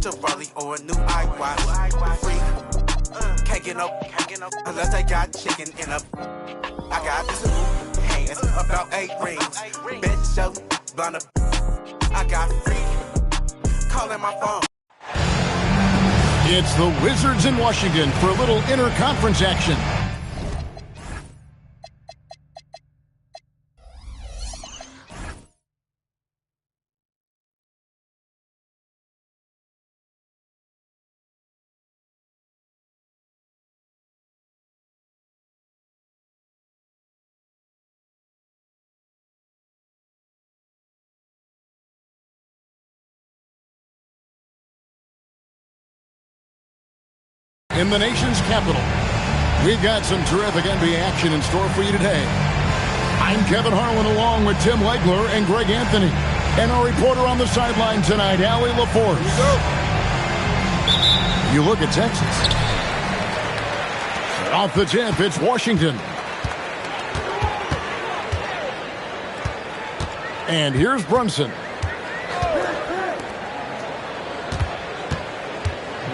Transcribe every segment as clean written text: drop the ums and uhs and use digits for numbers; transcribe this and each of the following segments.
Ferrari or a new iWatch. Freak, can't get no, unless they got chicken in a. I got 2 hands, about 8 rings. Bitch, yo, blunder. I got freak, calling my phone. It's the Wizards in Washington for a little interconference action. In the nation's capital, we've got some terrific NBA action in store for you today. I'm Kevin Harlan along with Tim Legler and Greg Anthony. And our reporter on the sideline tonight, Allie LaForce. You look at Texas. Off the tip, it's Washington. And here's Brunson.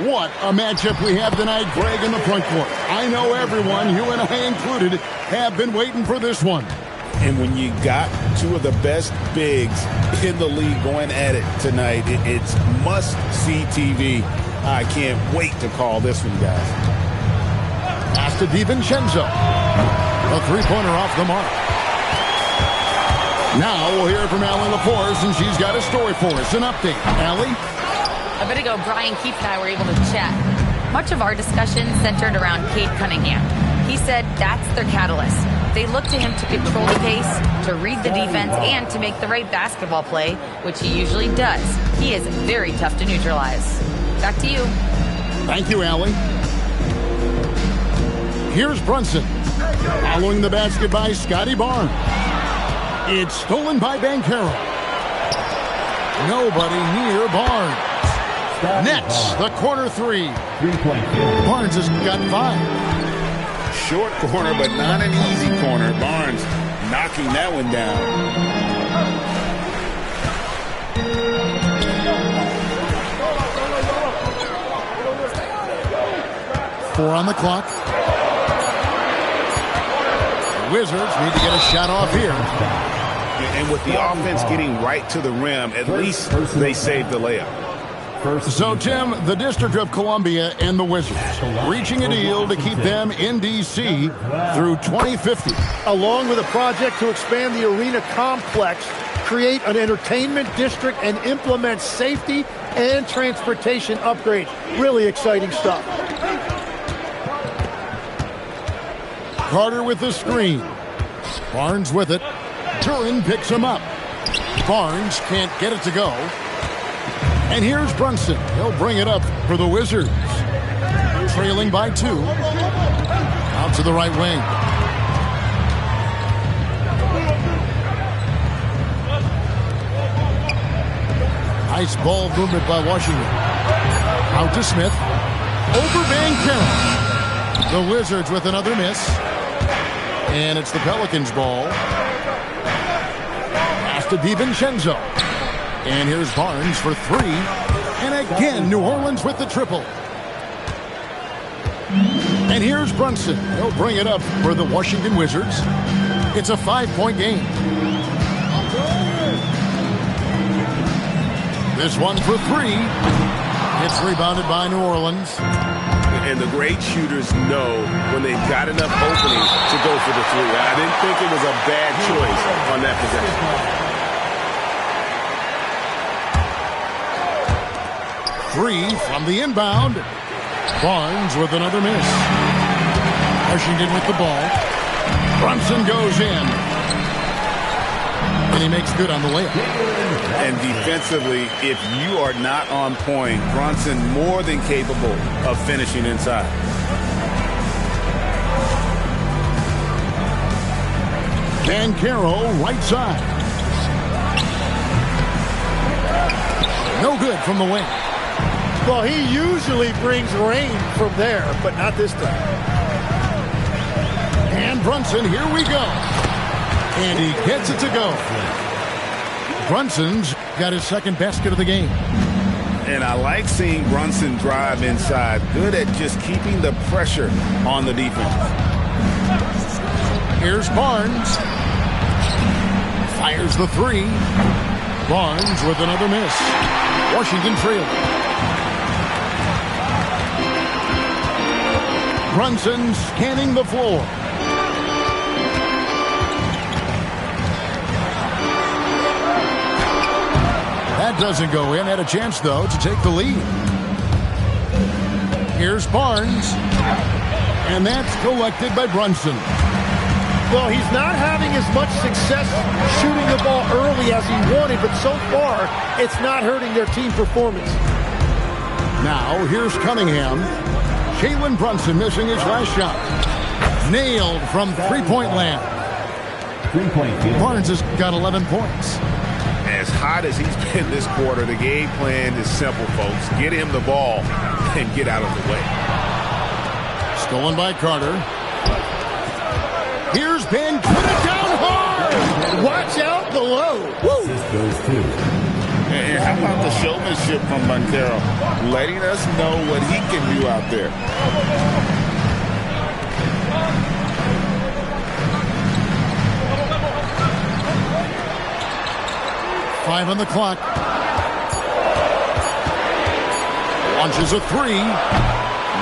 What a matchup we have tonight, Greg, in the front court. I know everyone, you and I included, have been waiting for this one. And when you got 2 of the best bigs in the league going at it tonight, it's must-see TV. I can't wait to call this one, guys. Pass to DiVincenzo. A three-pointer off the mark. Now we'll hear from Allie LaForce, and she's got a story for us. An update. Allie? A bit ago, Brian Keefe and I were able to chat. Much of our discussion centered around Cade Cunningham. He said that's their catalyst. They look to him to control the pace, to read the defense, and to make the right basketball play, which he usually does. He is very tough to neutralize. Back to you. Thank you, Allie. Here's Brunson. Following the basket by Scotty Barnes. It's stolen by Banchero. Nobody near Barnes. Nets, the corner 3. Barnes has got 5. Short corner, but not an easy corner. Barnes knocking that one down. 4 on the clock. The Wizards need to get a shot off here. And with the offense getting right to the rim, at least they saved the layup. So, Tim, the District of Columbia and the Wizards reaching a deal to keep them in D.C. through 2050. Along with a project to expand the arena complex, create an entertainment district, and implement safety and transportation upgrades. Really exciting stuff. Carter with the screen. Barnes with it. Duran picks him up. Barnes can't get it to go. And here's Brunson. He'll bring it up for the Wizards. Trailing by 2. Out to the right wing. Nice ball movement by Washington. Out to Smith. Over Banchero. The Wizards with another miss. And it's the Pelicans' ball. Pass to DiVincenzo. And here's Barnes for 3. And again, New Orleans with the triple. And here's Brunson. He'll bring it up for the Washington Wizards. It's a 5-point game. This one for 3. It's rebounded by New Orleans. And the great shooters know when they've got enough opening to go for the 3. I didn't think it was a bad choice on that possession. 3 from the inbound. Barnes with another miss. Washington with the ball. Brunson goes in. And he makes good on the layup. And defensively, if you are not on point, Brunson more than capable of finishing inside. Banchero right side. No good from the wing. Well, he usually brings rain from there, but not this time. And Brunson, here we go. And he gets it to go. Brunson's got his second basket of the game. And I like seeing Brunson drive inside. Good at just keeping the pressure on the defense. Here's Barnes. Fires the three. Barnes with another miss. Washington trailing. Brunson scanning the floor. That doesn't go in. Had a chance, though, to take the lead. Here's Barnes. And that's collected by Brunson. Well, he's not having as much success shooting the ball early as he wanted, but so far, it's not hurting their team performance. Now, here's Cunningham. Jalen Brunson missing his last shot. Nailed from three-point land. Barnes has got 11 points. As hot as he's been this quarter, the game plan is simple, folks. Get him the ball and get out of the way. Stolen by Carter. Here's Ben. Put it down hard. Watch out below. Woo. And how about the showmanship from Montero? Letting us know what he can do out there. Five on the clock. Launches a three.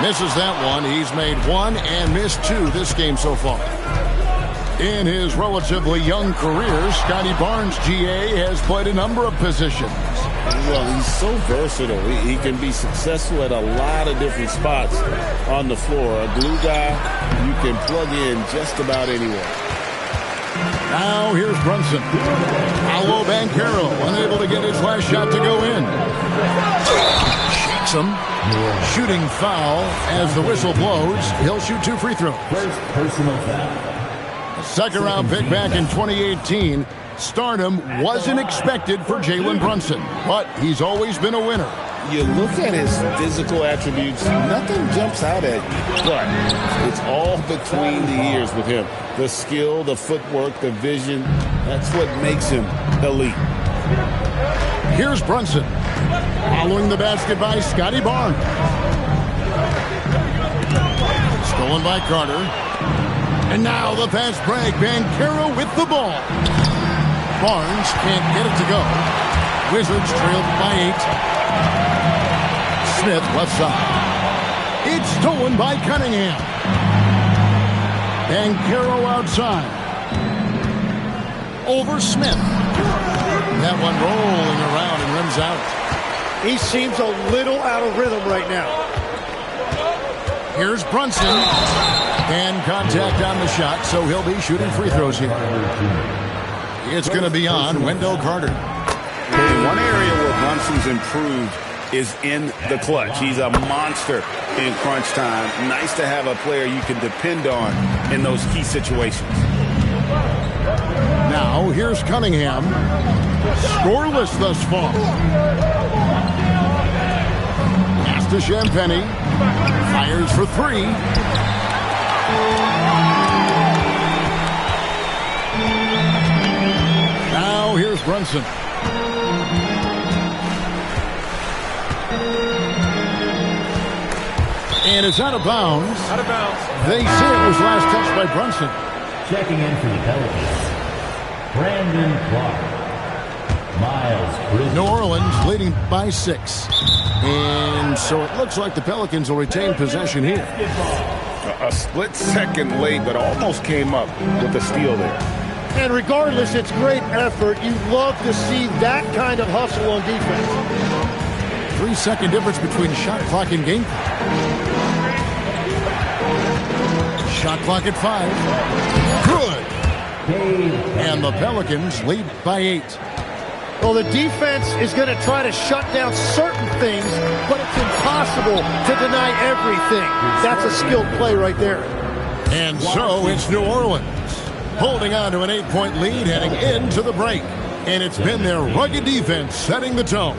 Misses that one. He's made one and missed two this game so far. In his relatively young career, Scotty Barnes, GA, has played a number of positions. Well, he's so versatile. He can be successful at a lot of different spots on the floor. A glue guy you can plug in just about anywhere. Now here's Brunson. Paolo Banchero unable to get his last shot to go in. Shakes him. Shooting foul as the whistle blows. He'll shoot two free throws. First personal foul. Second round pick back in 2018. Stardom wasn't expected for Jalen Brunson, but he's always been a winner. You look at his physical attributes, nothing jumps out at you. But it's all between the ears with him. The skill, the footwork, the vision, that's what makes him elite. Here's Brunson. Following the basket by Scotty Barnes. Stolen by Carter. And now the fast break. Banchero with the ball. Barnes can't get it to go. Wizards trailed by 8. Smith left side. It's stolen by Cunningham. Banchero outside. Over Smith. That one rolling around and rims out. He seems a little out of rhythm right now. Here's Brunson. And contact on the shot, so he'll be shooting free throws here. It's going to be on Wendell Carter. One area where Brunson's improved is in the clutch. He's a monster in crunch time. Nice to have a player you can depend on in those key situations. Now, here's Cunningham. Scoreless thus far. Pass to Champagny. Fires for three. Now, here's Brunson. And it's out of bounds. Out of bounds. They say it was last touched by Brunson. Checking in for the Pelicans, Brandon Clark. Miles Bridges. New Orleans leading by 6. And so it looks like the Pelicans will retain possession here. A split second late, but almost came up with a steal there. And regardless, it's great effort. You love to see that kind of hustle on defense. 3-second difference between shot clock and game clock. Shot clock at 5. Good. And the Pelicans lead by 8. Well, the defense is going to try to shut down certain things, but it's impossible to deny everything. That's a skilled play right there. And so it's New Orleans holding on to an 8-point lead heading into the break. And it's been their rugged defense setting the tone.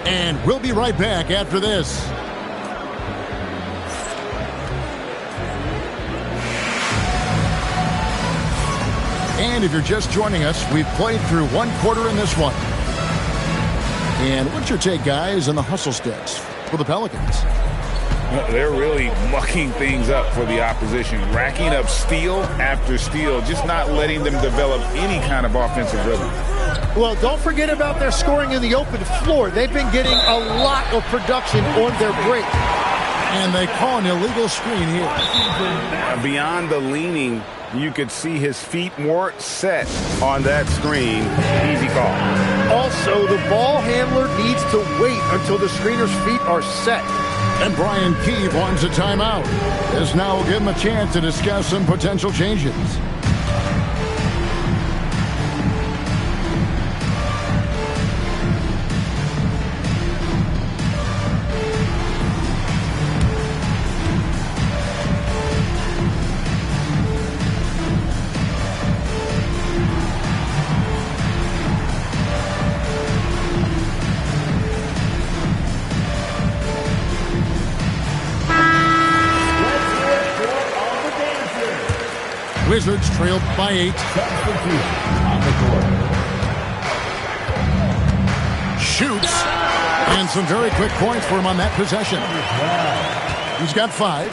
And we'll be right back after this. And if you're just joining us, we've played through one quarter in this one. And what's your take, guys, on the hustle sticks for the Pelicans? They're really mucking things up for the opposition, racking up steal after steal, just not letting them develop any kind of offensive rhythm. Well, don't forget about their scoring in the open floor. They've been getting a lot of production on their break. And they call an illegal screen here. Beyond the leaning, you could see his feet more set on that screen. Easy call. Also, the ball handler needs to wait until the screener's feet are set. And Brian Keefe wants a timeout. This now will give him a chance to discuss some potential changes. Wizards trailed by 8. On the court. Shoots. And some very quick points for him on that possession. He's got 5.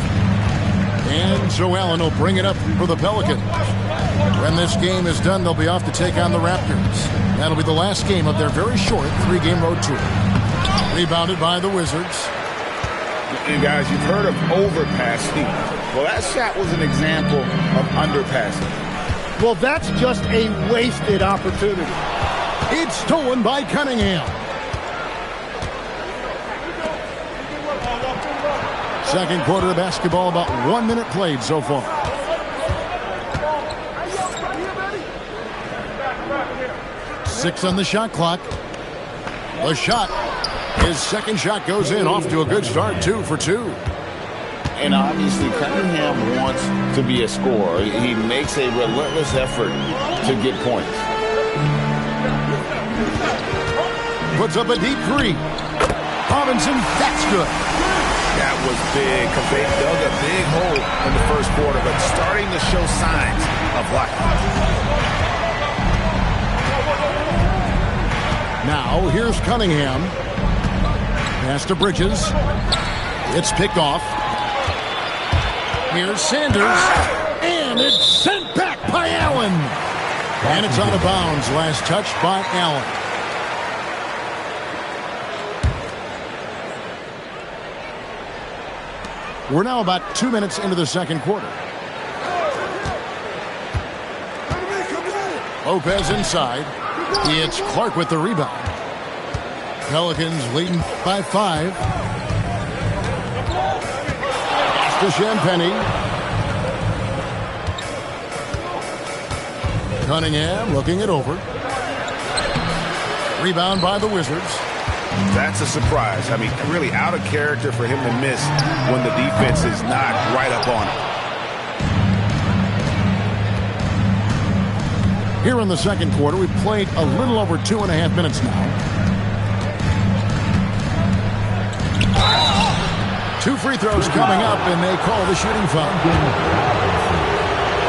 And Joe Allen will bring it up for the Pelicans. When this game is done, they'll be off to take on the Raptors. That'll be the last game of their very short 3-game road tour. Rebounded by the Wizards. You guys, you've heard of overpassing. Well, that shot was an example of underpassing. Well, that's just a wasted opportunity. It's stolen by Cunningham. Second quarter of basketball, about 1 minute played so far. Six on the shot clock. The shot. His second shot goes in, off to a good start, 2 for 2. And obviously, Cunningham wants to be a scorer. He makes a relentless effort to get points. Puts up a deep 3. Robinson, that's good. That was big because they dug a big hole in the first quarter, but starting to show signs of life. Now, here's Cunningham. Pass to Bridges. It's picked off. Here's Sanders. And it's sent back by Allen. And it's out of bounds. Last touch by Allen. We're now about 2 minutes into the second quarter. Lopez inside. It's Clark with the rebound. Pelicans leading by 5. To Champagny. Cunningham looking it over. Rebound by the Wizards. That's a surprise. I mean, really out of character for him to miss when the defense is not right up on him. Here in the second quarter, we've played a little over 2.5 minutes now. 2 free throws coming up, and they call the shooting foul.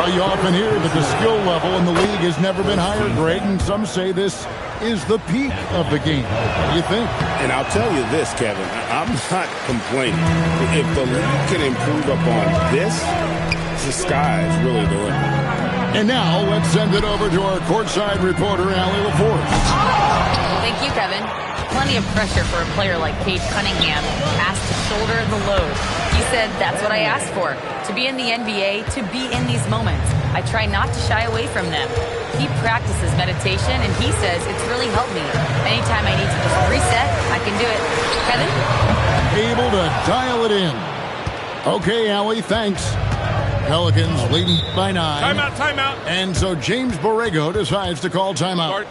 You often hear that the skill level in the league has never been higher, Greg, and some say this is the peak of the game. What do you think? And I'll tell you this, Kevin, I'm not complaining. If the league can improve upon this, the sky is really the limit. And now, let's send it over to our courtside reporter, Allie LaForce. Thank you, Kevin. Plenty of pressure for a player like Cade Cunningham, asked to shoulder the load. He said, that's what I asked for, to be in the NBA, to be in these moments. I try not to shy away from them. He practices meditation, and he says it's really helped me. Anytime I need to just reset, I can do it. Kevin? Able to dial it in. Okay, Allie, thanks. Pelicans leading by 9. Timeout. And so James Borrego decides to call timeout.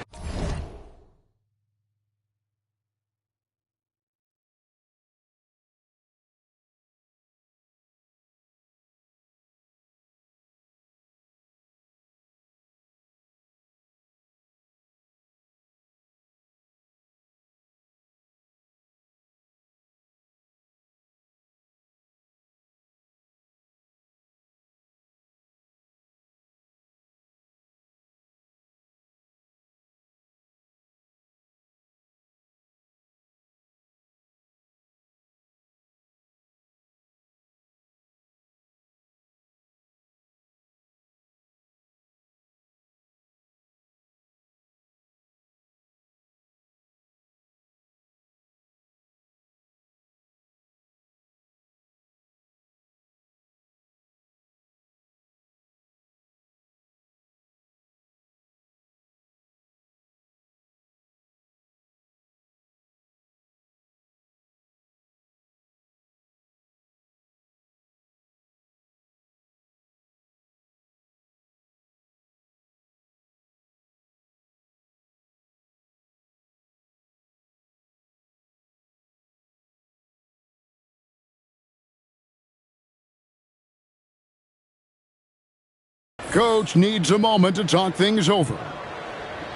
Coach needs a moment to talk things over.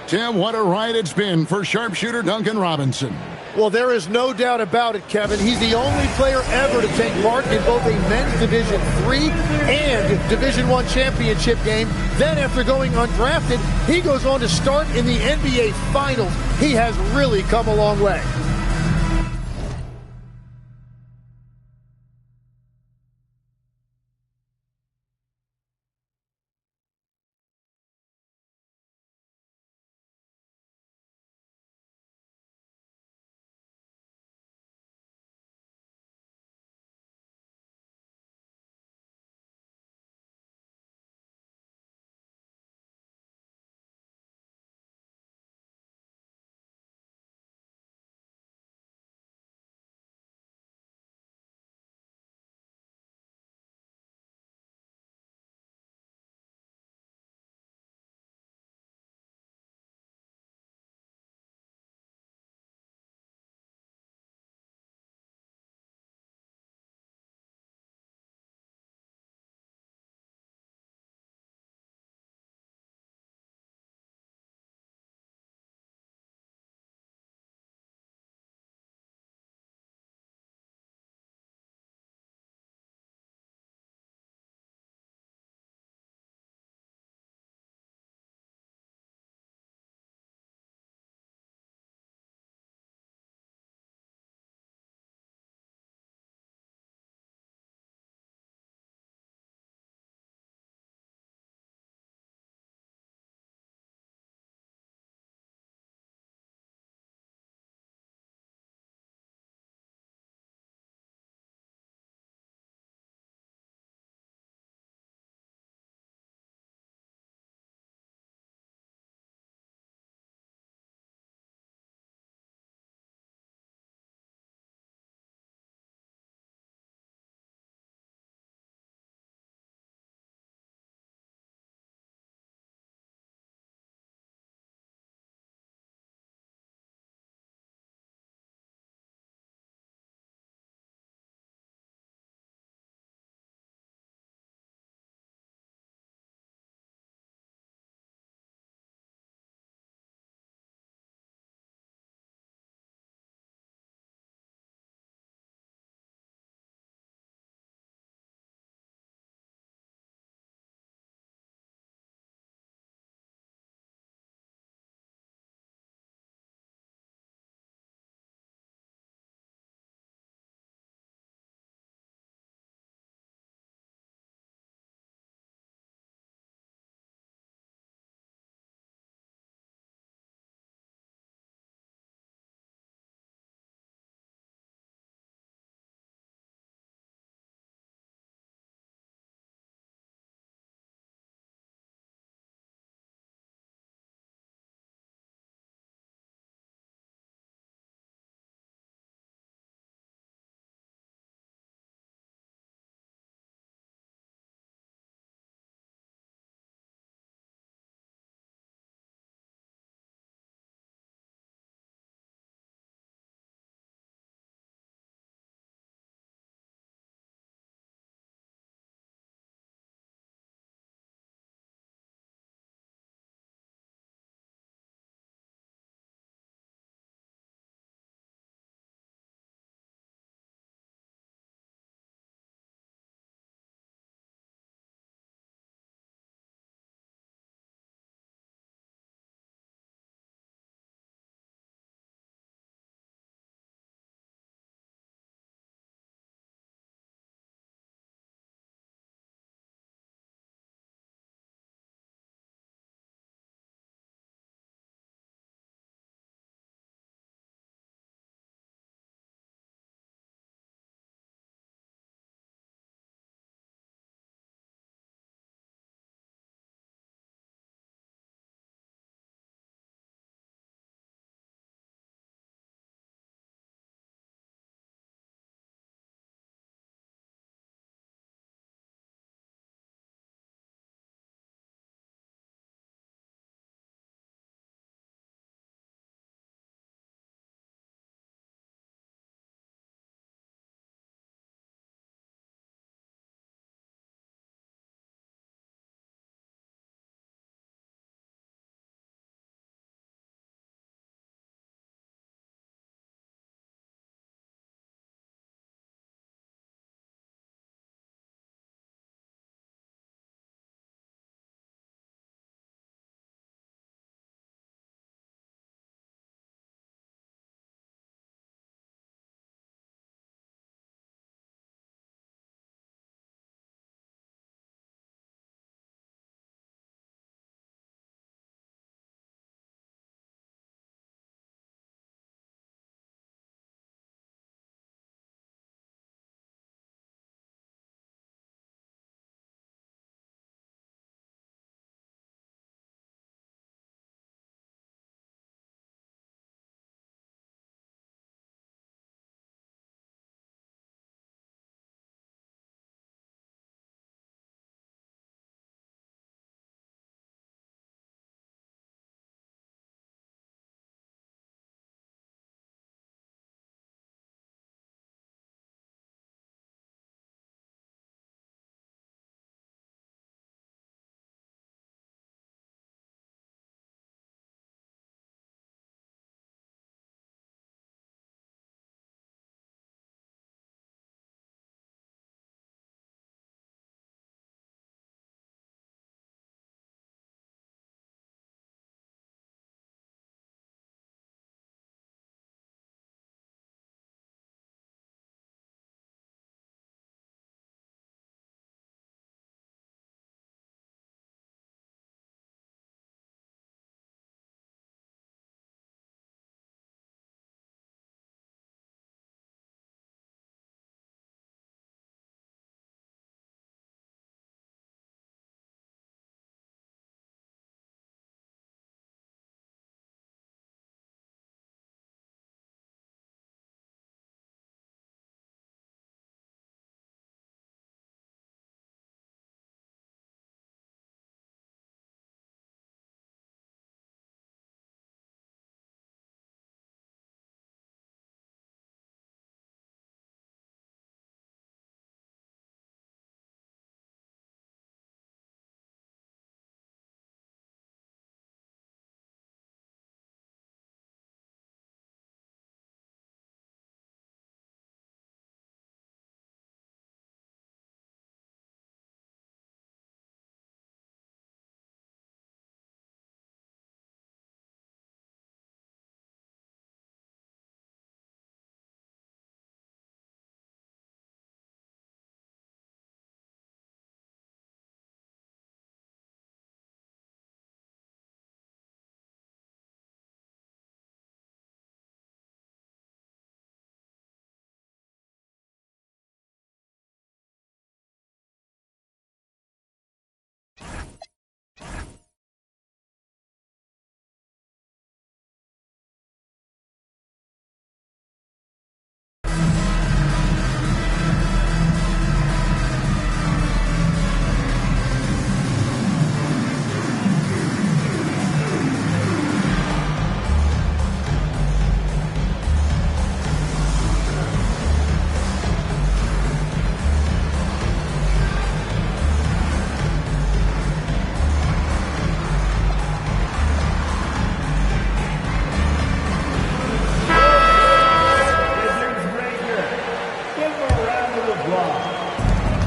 Tim, what a ride it's been for sharpshooter Duncan Robinson. Well, there is no doubt about it, Kevin. He's the only player ever to take part in both a men's Division III and Division I championship game. Then, after going undrafted, he goes on to start in the NBA Finals. He has really come a long way.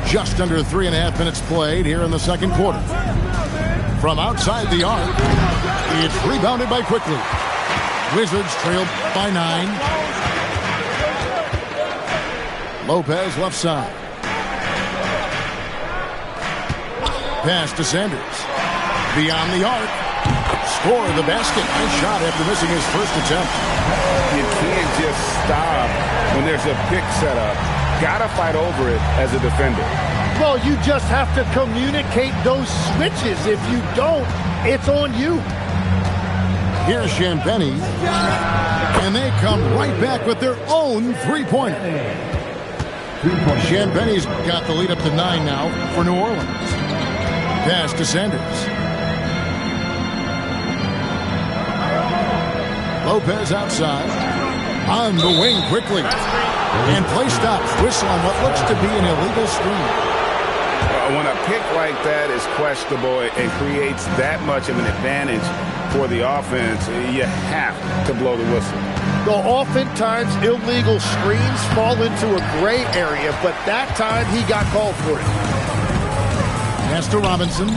Just under 3.5 minutes played here in the second quarter. From outside the arc, it's rebounded by Quickly. Wizards trail by 9. Lopez left side. Pass to Sanders. Beyond the arc. Score the basket. Nice shot after missing his first attempt. You can't just stop when there's a pick set up. Gotta fight over it as a defender. Well, you just have to communicate those switches. If you don't, it's on you. Here's Champagny. And they come right back with their own three-pointer. Champagny's got the lead up to 9 now for New Orleans. Pass to Sanders. Lopez outside. On the wing quickly. And play stops. Whistle on what looks to be an illegal screen. When a pick like that is questionable and creates that much of an advantage for the offense, you have to blow the whistle. Well, oftentimes illegal screens fall into a gray area, but that time he got called for it. Pass to Robinson.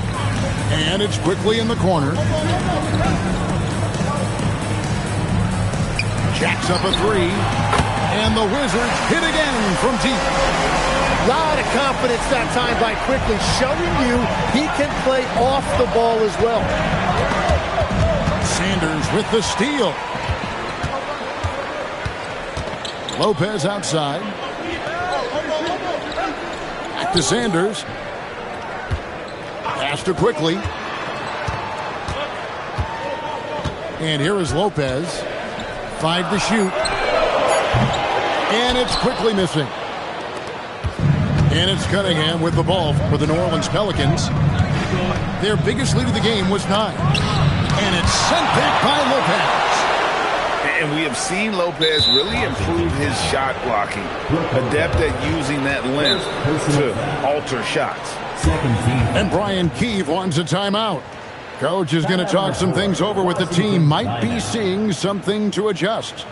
And it's Quickly in the corner. Jacks up a 3. And the Wizards hit again from deep. A lot of confidence that time by Quickly, showing you he can play off the ball as well. Sanders with the steal. Lopez outside. Back to Sanders. Pass to Quickly. And here is Lopez. 5 to shoot. And it's Quickly missing. And it's Cunningham with the ball for the New Orleans Pelicans. Their biggest lead of the game was 9. And it's sent back by Lopez. And we have seen Lopez really improve his shot blocking. Adept at using that length to alter shots. And Brian Keefe wants a timeout. Coach is going to talk some things over with the team. Might be seeing something to adjust.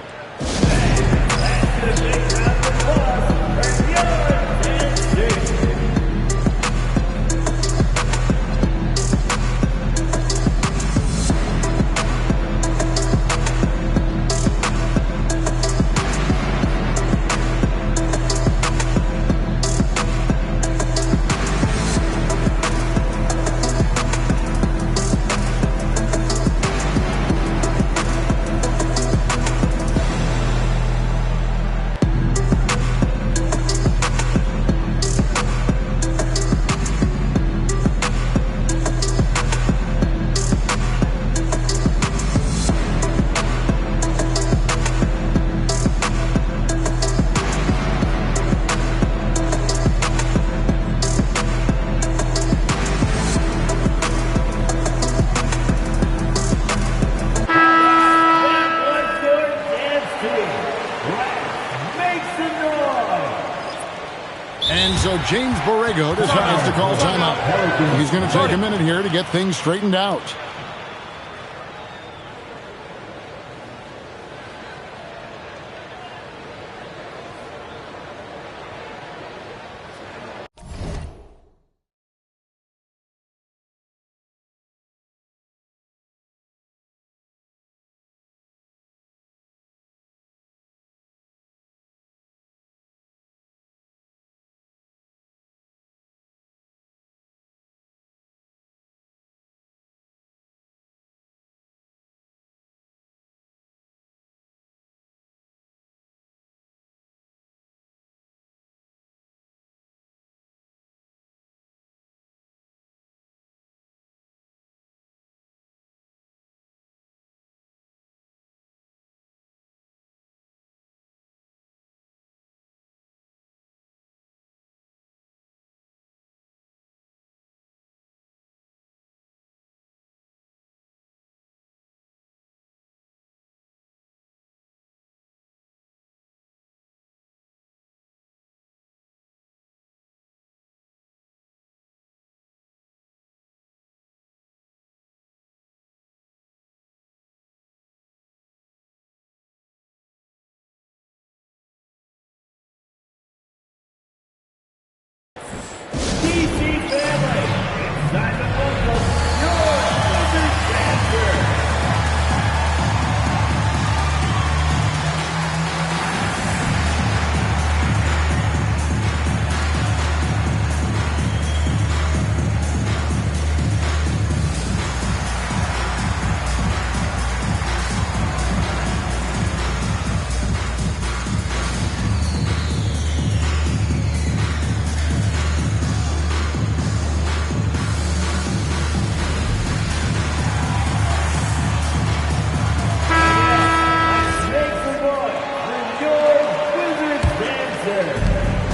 So James Borrego decides to call timeout. He's going to take a minute here to get things straightened out.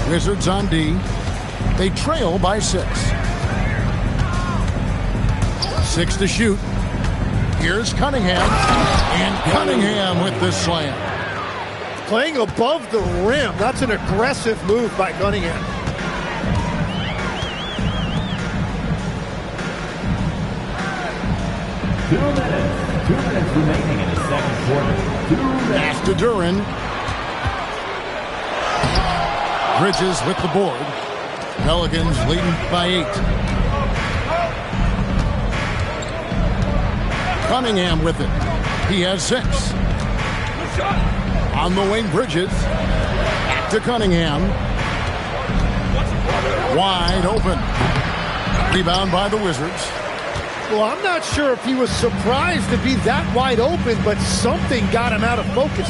Wizards on D. They trail by 6. 6 to shoot. Here's Cunningham. And Cunningham with the slam. Playing above the rim. That's an aggressive move by Cunningham. Two minutes remaining in the second quarter. Pass to Duran. Bridges with the board. Pelicans leading by 8. Cunningham with it. He has 6. On the wing, Bridges. Back to Cunningham. Wide open. Rebound by the Wizards. Well, I'm not sure if he was surprised to be that wide open, but something got him out of focus.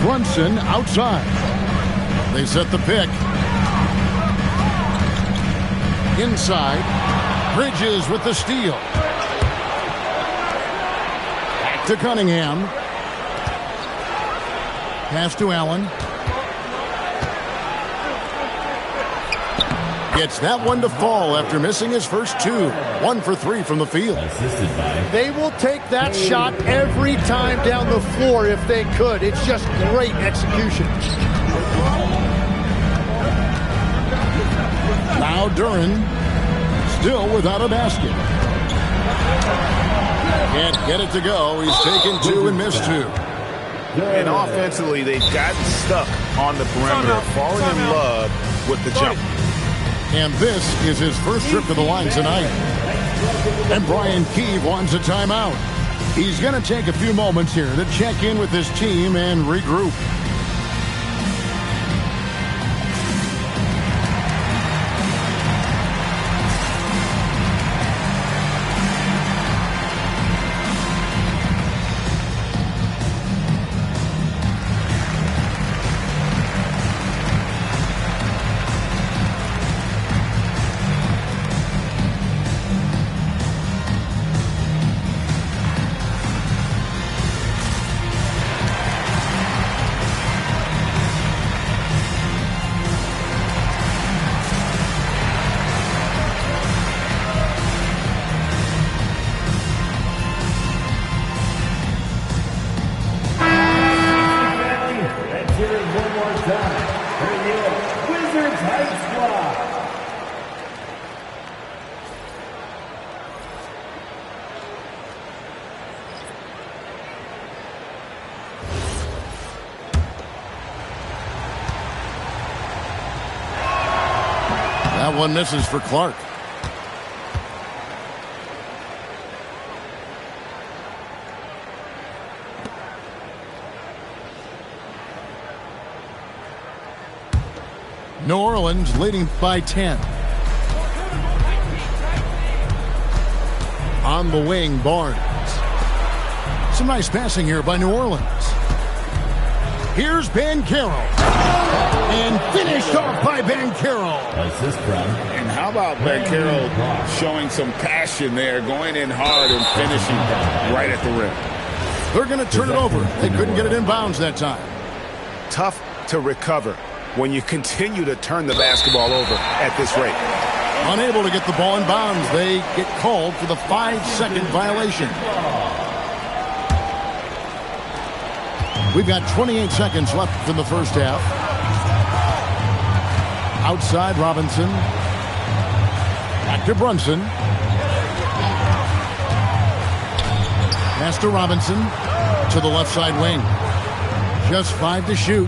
Brunson outside. They set the pick. Inside. Bridges with the steal. Back to Cunningham. Pass to Allen. Gets that one to fall after missing his first 2. 1 for 3 from the field. They will take that shot every time down the floor if they could. It's just great execution. Now Duran, still without a basket. Can't get it to go. He's taken 2 and missed 2. And offensively, they've gotten stuck on the perimeter, falling in love with the jump. And this is his first trip to the line tonight. And Brian Keefe wants a timeout. He's going to take a few moments here to check in with his team and regroup. That one misses for Clark. New Orleans leading by 10. On the wing, Barnes. Some nice passing here by New Orleans. Here's Banchero. And finished off by Banchero. Assist from. And how about Banchero showing some passion there, going in hard and finishing right at the rim. They're going to turn it over. They couldn't get it in bounds that time. Tough to recover when you continue to turn the basketball over at this rate. Unable to get the ball in bounds. They get called for the 5-second violation. We've got 28 seconds left in the first half. Outside Robinson. Back to Brunson. Pass to Robinson. To the left side wing. Just 5 to shoot.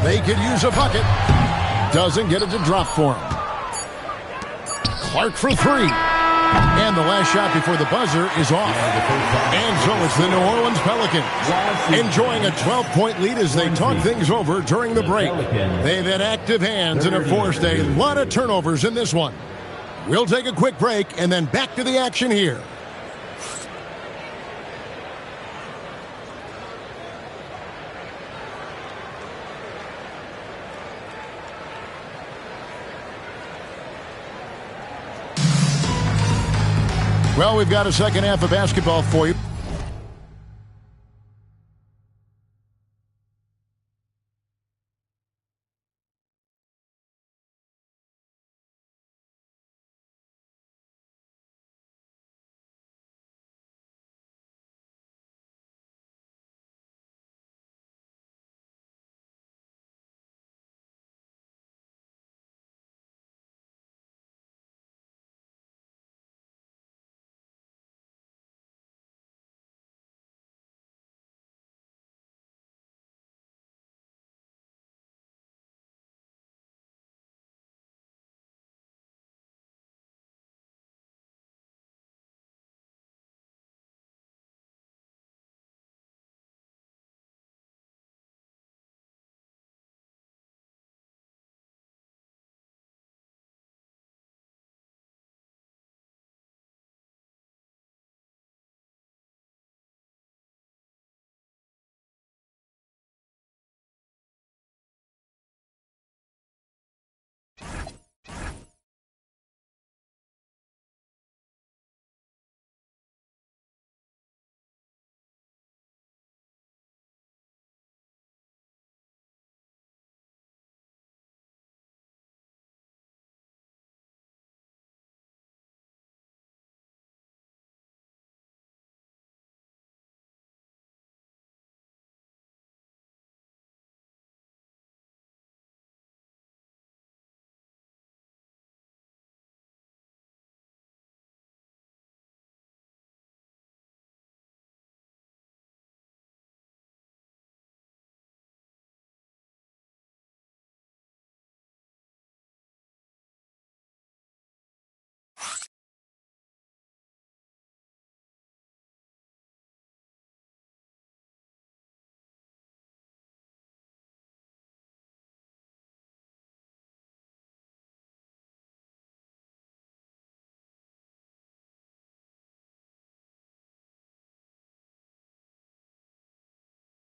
They could use a bucket. Doesn't get it to drop for him. Clark for 3. And the last shot before the buzzer is off. And so it's the New Orleans Pelicans enjoying a 12-point lead as they talk things over during the break. They've had active hands and have forced a lot of turnovers in this one. We'll take a quick break and then back to the action here. Well, we've got a second half of basketball for you.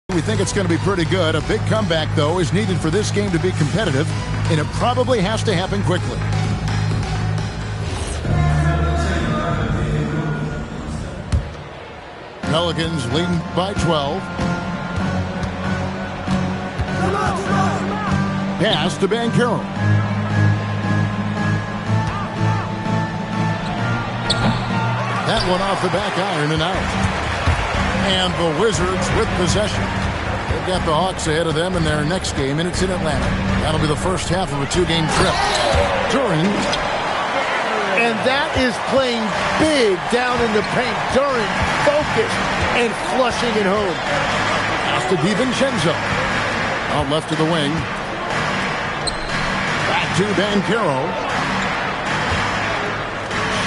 We think it's going to be pretty good. A big comeback, though, is needed for this game to be competitive, and it probably has to happen quickly. Pelicans leading by 12. Pass to Banchero. That one off the back iron and out. And the Wizards with possession. They've got the Hawks ahead of them in their next game, and it's in Atlanta. That'll be the first half of a two-game trip. Duren. And that is playing big down in the paint. Duren focused and flushing it home. Pass to DiVincenzo. Out left to the wing. Back to Banchero.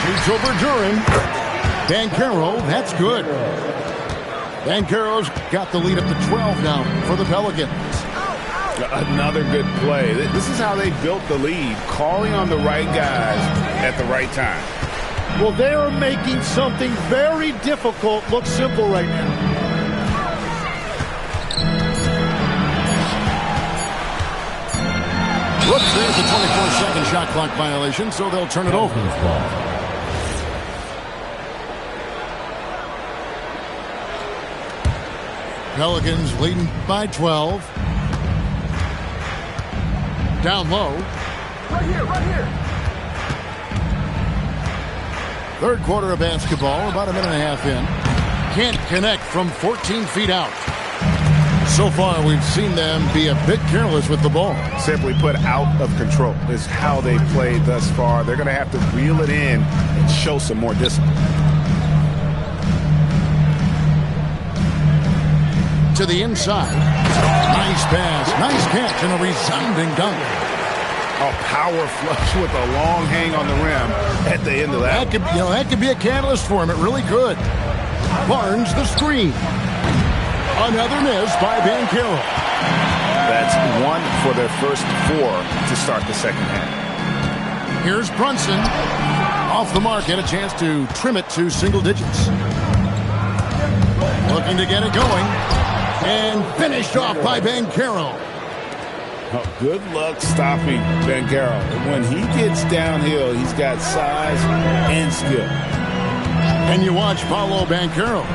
Shoots over Duren. Banchero, that's good. Banchero's got the lead up to 12 now for the Pelicans. Another good play. This is how they built the lead, calling on the right guys at the right time. Well, they are making something very difficult look simple right now. Whoops, there's a 24-second shot clock violation, so they'll turn it over. Pelicans leading by 12. Down low. Right here. Third quarter of basketball, about a minute and a half in. Can't connect from 14 feet out. So far, we've seen them be a bit careless with the ball. Simply put, out of control is how they played thus far. They're going to have to reel it in and show some more discipline. To the inside. Nice pass, nice catch, and a resounding dunk. A power flush with a long hang on the rim at the end of that. That could be a catalyst for him. It really could. Barnes the screen. Another miss by Banchero. That's one for their first four to start the second half. Here's Brunson. Off the mark, get a chance to trim it to single digits. Looking to get it going. And finished off by Banchero. Oh, good luck stopping Banchero. When he gets downhill, he's got size and skill. And you watch Paolo Banchero.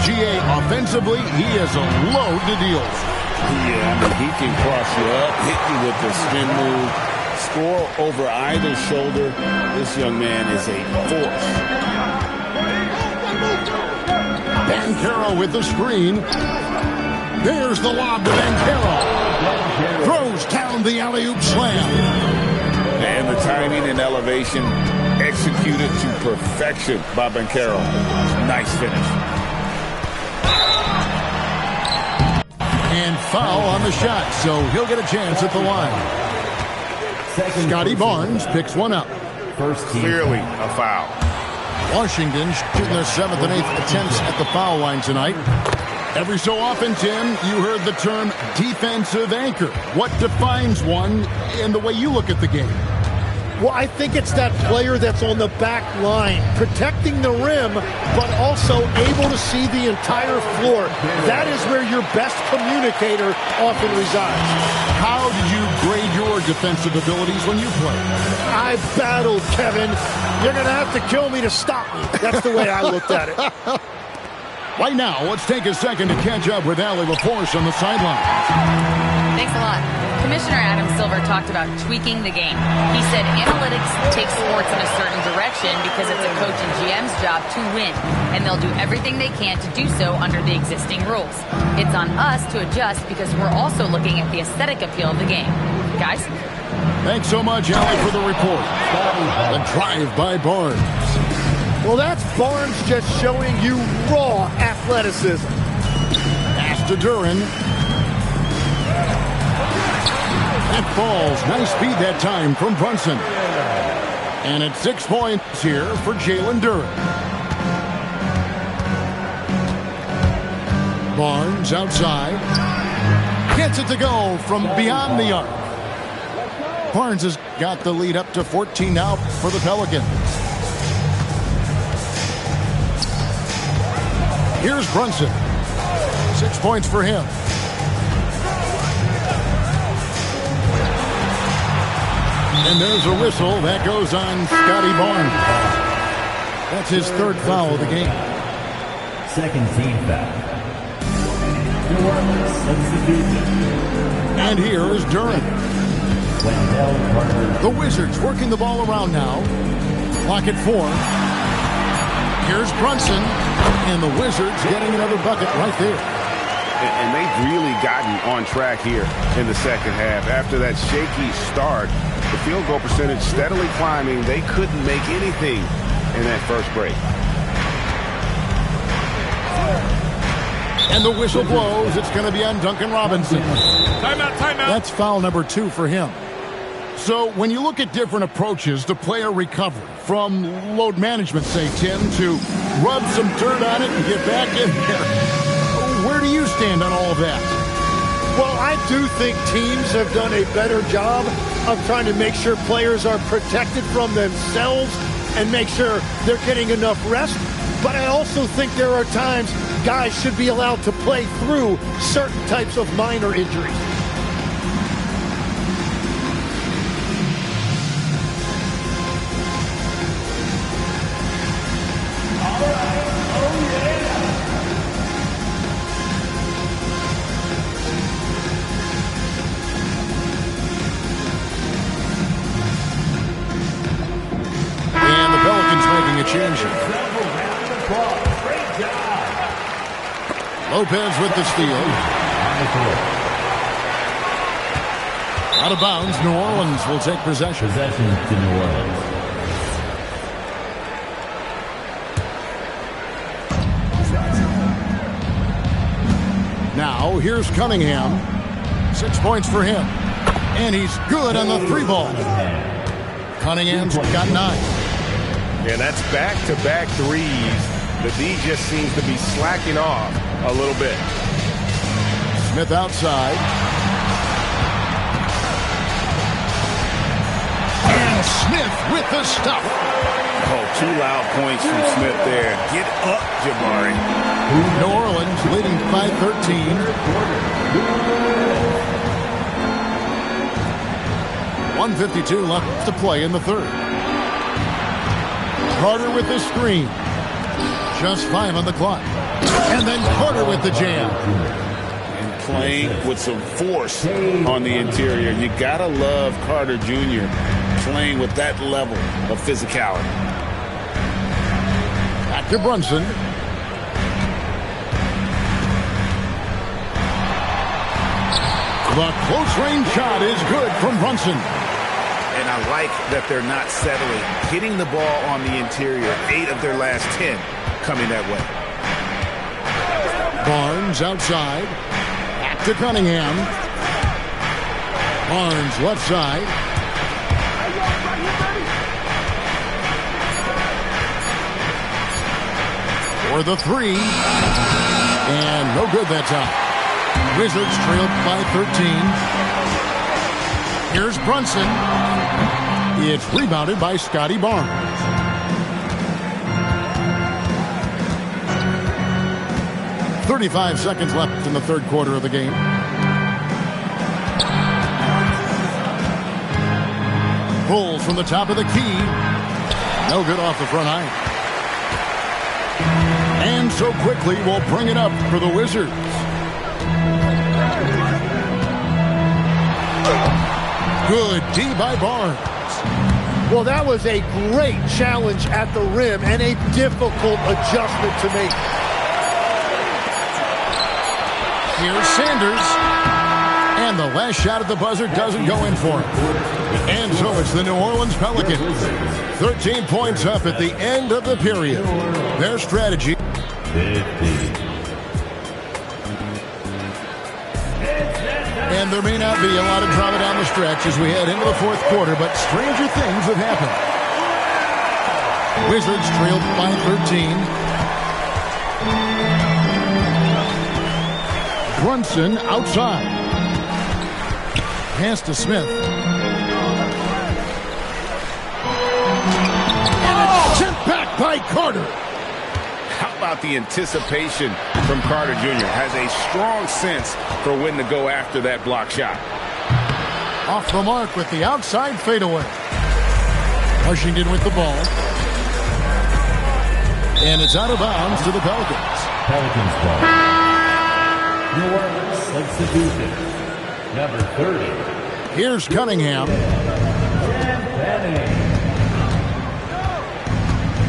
GA offensively, he is a load to deal with. Yeah, he can cross you up, hit you with the spin move, score over either shoulder. This young man is a force. Banchero with the screen. There's the lob to Banchero. Throws down the alley-oop slam. And the timing and elevation executed to perfection by Banchero. Nice finish. And foul on the shot, so he'll get a chance at the line. Scotty Barnes picks one up. Clearly a foul. Washington shooting their 7th and 8th attempts at the foul line tonight. Every so often, Tim, you heard the term defensive anchor. What defines one in the way you look at the game? Well, I think it's that player that's on the back line, protecting the rim, but also able to see the entire floor. That is where your best communicator often resides. How did you grade your defensive abilities when you played? I battled, Kevin. You're going to have to kill me to stop me. That's the way I looked at it. Right now, let's take a second to catch up with Allie LaForce on the sideline. Thanks a lot. Commissioner Adam Silver talked about tweaking the game. He said analytics take sports in a certain direction because it's a coach and GM's job to win, and they'll do everything they can to do so under the existing rules. It's on us to adjust because we're also looking at the aesthetic appeal of the game. Guys? Thanks so much, Allie, for the report. The drive by Barnes. Well, that's Barnes just showing you raw athleticism. Pass to Duren. That falls. Nice speed that time from Brunson. And it's 6 points here for Jalen Duren. Barnes outside. Gets it to go from beyond the arc. Barnes has got the lead up to 14 now for the Pelicans. Here's Brunson. 6 points for him. And there's a whistle. That goes on Scotty Barnes. That's his third foul of the game. Second team foul. New Orleans substitution. And here is Duran. The Wizards working the ball around now. Clock at 4. Here's Brunson. And the Wizards getting another bucket right there. And they've really gotten on track here in the second half. After that shaky start, the field goal percentage steadily climbing. They couldn't make anything in that first break. And the whistle blows. It's going to be on Duncan Robinson. Timeout. That's foul number 2 for him. So when you look at different approaches to player recovery, from load management, say, Tim, to rub some dirt on it and get back in there, where do you stand on all of that? Well, I do think teams have done a better job of trying to make sure players are protected from themselves and make sure they're getting enough rest. But I also think there are times guys should be allowed to play through certain types of minor injuries. Change. Lopez with the steal. Out of bounds. New Orleans will take possession. Possession to New Orleans. Now here's Cunningham. 6 points for him. And he's good on the 3 ball. Cunningham's got 9. And that's back-to-back threes. The D just seems to be slacking off a little bit. Smith outside. And Smith with the stuff. Oh, 2 loud points from Smith there. Get up, Jabari. New Orleans leading by 13. 1:52 left to play in the third. Carter with the screen. Just 5 on the clock. And then Carter with the jam. And playing with some force on the interior. You gotta love Carter Jr. playing with that level of physicality. Back to Brunson. The close-range shot is good from Brunson. And I like that they're not settling. Hitting the ball on the interior, 8 of their last 10 coming that way. Barnes outside. Back to Cunningham. Barnes left side. For the 3. And no good that time. Wizards trailed by 13. Here's Brunson. It's rebounded by Scotty Barnes. .35 seconds left in the third quarter of the game. Pulls from the top of the key. No good off the front iron. And so quickly we'll bring it up for the Wizards. Good D by Barnes. Well, that was a great challenge at the rim and a difficult adjustment to make. Here's Sanders. And the last shot at the buzzer doesn't go in for him. And so it's the New Orleans Pelicans. 13 points up at the end of the period. Their strategy. 50. And there may not be a lot of drama down the stretch as we head into the fourth quarter, but stranger things have happened. Wizards trailed by 13. Brunson outside. Pass to Smith. And it's sent back by Carter. How about the anticipation from Carter Jr.? Has a strong sense for when to go after that block shot. Off the mark with the outside fadeaway. Washington with the ball. And it's out of bounds to the Pelicans. Pelicans ball. New Orleans substitution. Number 30. Here's Cunningham.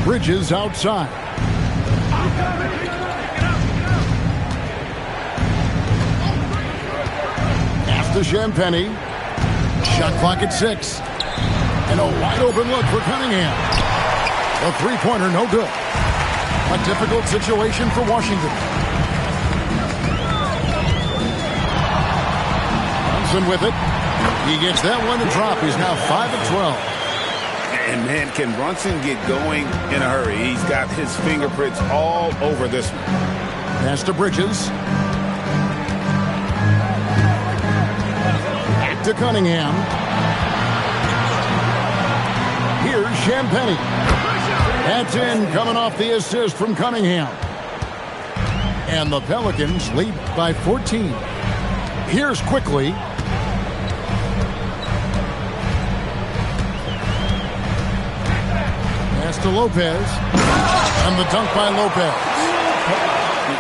Bridges outside. Pass to Champagny. Shot clock at 6. And a wide open look for Cunningham. A three-pointer, no good. A difficult situation for Washington. Johnson with it. He gets that one to drop. He's now 5 of 12. And, man, can Brunson get going in a hurry? He's got his fingerprints all over this one. Pass to Bridges. Back to Cunningham. Here's Champagny. That's in, coming off the assist from Cunningham. And the Pelicans lead by 14. Here's Quickly. Pass to Lopez. And the dunk by Lopez.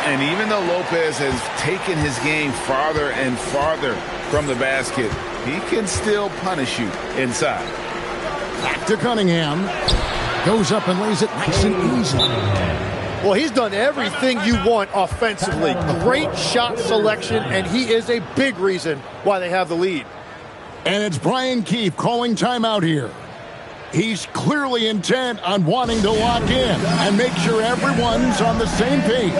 And even though Lopez has taken his game farther and farther from the basket, he can still punish you inside. Back to Cunningham. Goes up and lays it nice and easy. Well, he's done everything you want offensively. Great shot selection, and he is a big reason why they have the lead. And it's Brian Keefe calling timeout here. He's clearly intent on wanting to lock in and make sure everyone's on the same page.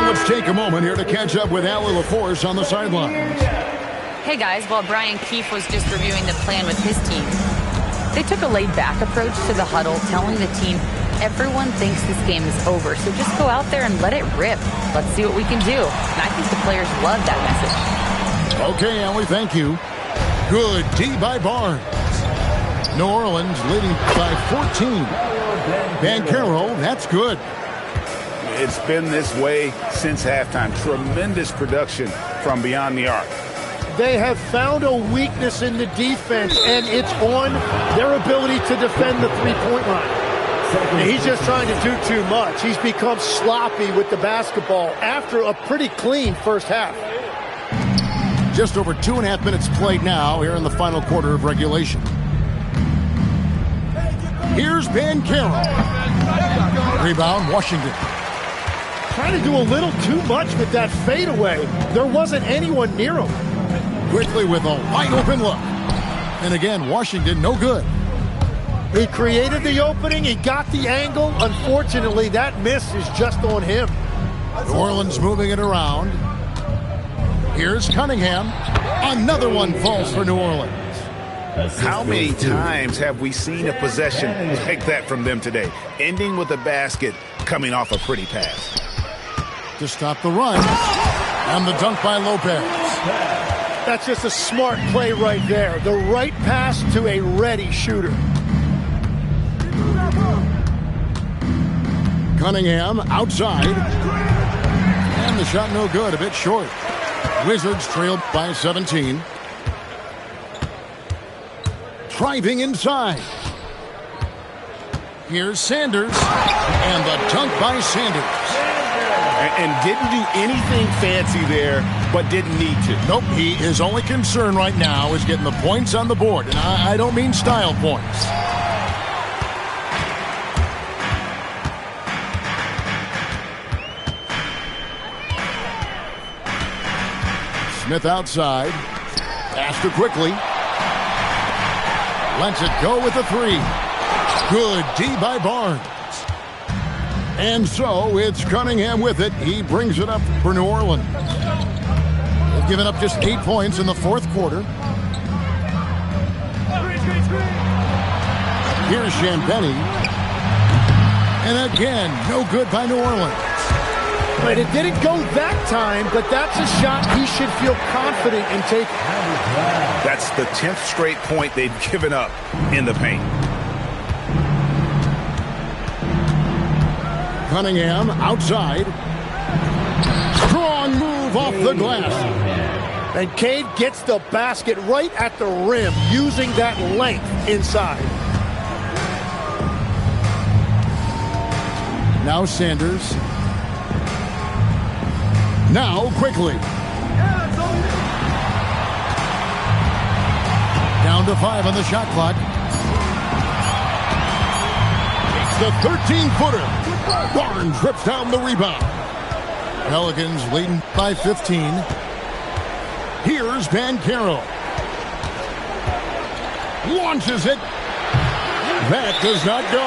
Let's take a moment here to catch up with Allie LaForce on the sidelines. Hey guys, while Brian Keefe was just reviewing the plan with his team, they took a laid-back approach to the huddle, telling the team everyone thinks this game is over, so just go out there and let it rip. Let's see what we can do. And I think the players love that message. Okay, Allie, thank you. Good D by Barnes. New Orleans leading by 14. Banchero, that's good. It's been this way since halftime. Tremendous production from beyond the arc. They have found a weakness in the defense, and it's on their ability to defend the three-point line. And he's just trying to do too much. He's become sloppy with the basketball after a pretty clean first half. Just over 2.5 minutes played now here in the final quarter of regulation. Here's Banchero. Rebound, Washington. Trying to do a little too much with that fadeaway. There wasn't anyone near him. Quickly with a wide open look. And again, Washington no good. He created the opening. He got the angle. Unfortunately, that miss is just on him. New Orleans moving it around. Here's Cunningham. Another one falls for New Orleans. How many times have we seen a possession like that from them today? Ending with a basket, coming off a pretty pass. To stop the run. And the dunk by Lopez. That's just a smart play right there. The right pass to a ready shooter. Cunningham outside. And the shot no good, a bit short. Wizards trailed by 17. Driving inside. Here's Sanders. And the dunk by Sanders. And didn't do anything fancy there, but didn't need to. Nope, his only concern right now is getting the points on the board. And I don't mean style points. Smith outside. Pass to Quickly. Lets it go with a three. Good D by Barnes. And so it's Cunningham with it. He brings it up for New Orleans. They've given up just 8 points in the fourth quarter. Here's Champagny. And again, no good by New Orleans. But it didn't go that time, but that's a shot he should feel confident in taking. That's the 10th straight point they've given up in the paint. Cunningham outside. Strong move off the glass. And Cade gets the basket right at the rim, using that length inside. Now Sanders. Now quickly. Down to 5 on the shot clock. It's the 13-footer. Barnes rips down the rebound. Pelicans leading by 15. Here's Banchero. Launches it. That does not go.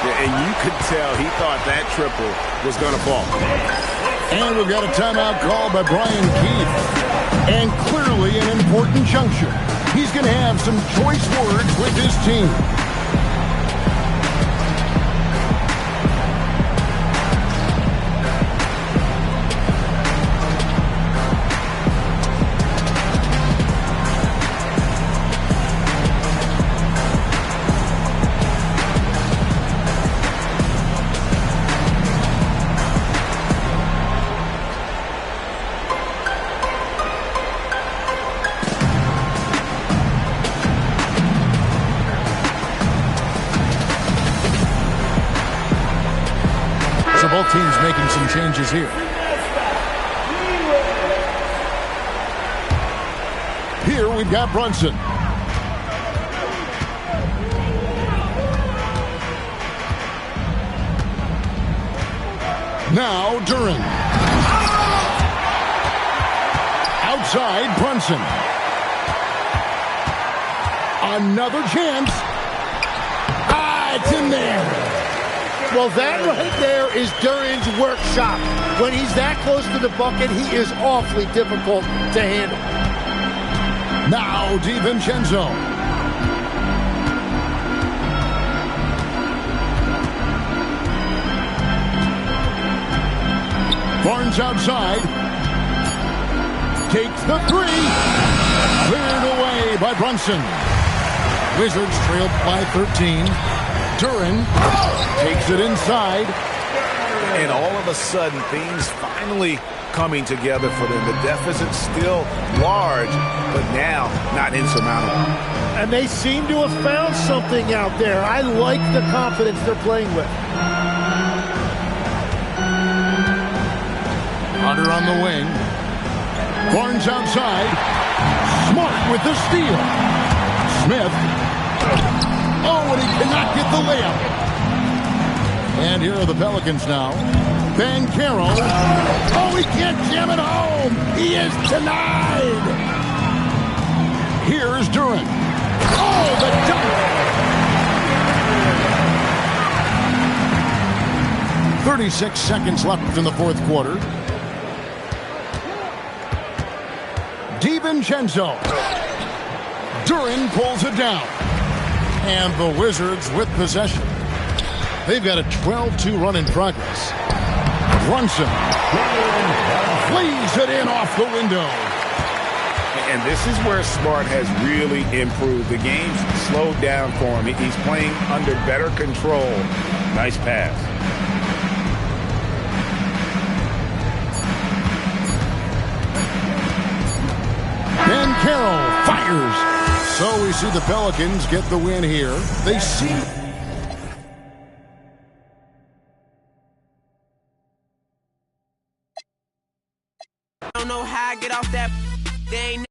Yeah, and you could tell he thought that triple was going to fall. And we've got a timeout called by Brian Keith. And clearly an important juncture. He's going to have some choice words with his team. Both teams making some changes here. Here we've got Brunson. Now Duren. Outside Brunson. Another chance. It's in there. Well, that right there is Duren's workshop. When he's that close to the bucket, he is awfully difficult to handle. Now DiVincenzo. Barnes outside. Takes the three. Cleared away by Brunson. Wizards trailed by 13. Duren takes it inside. And all of a sudden, things finally coming together for them. The deficit's still large, but now not insurmountable. And they seem to have found something out there. I like the confidence they're playing with. Carter on the wing. Barnes outside. Smart with the steal. Smith. Oh, and he cannot get the layup. And here are the Pelicans now. Banchero. Oh, he can't jam it home. He is denied. Here's Duren. Oh, the dunk. 36 seconds left in the fourth quarter. DiVincenzo. Duren pulls it down. And the Wizards with possession. They've got a 12-2 run in progress. Brunson flees it in off the window. And this is where Smart has really improved. The game's slowed down for him. He's playing under better control. Nice pass. Banchero fires. So we see the Pelicans get the win here. They seem... I don't know how I get off that. They ain't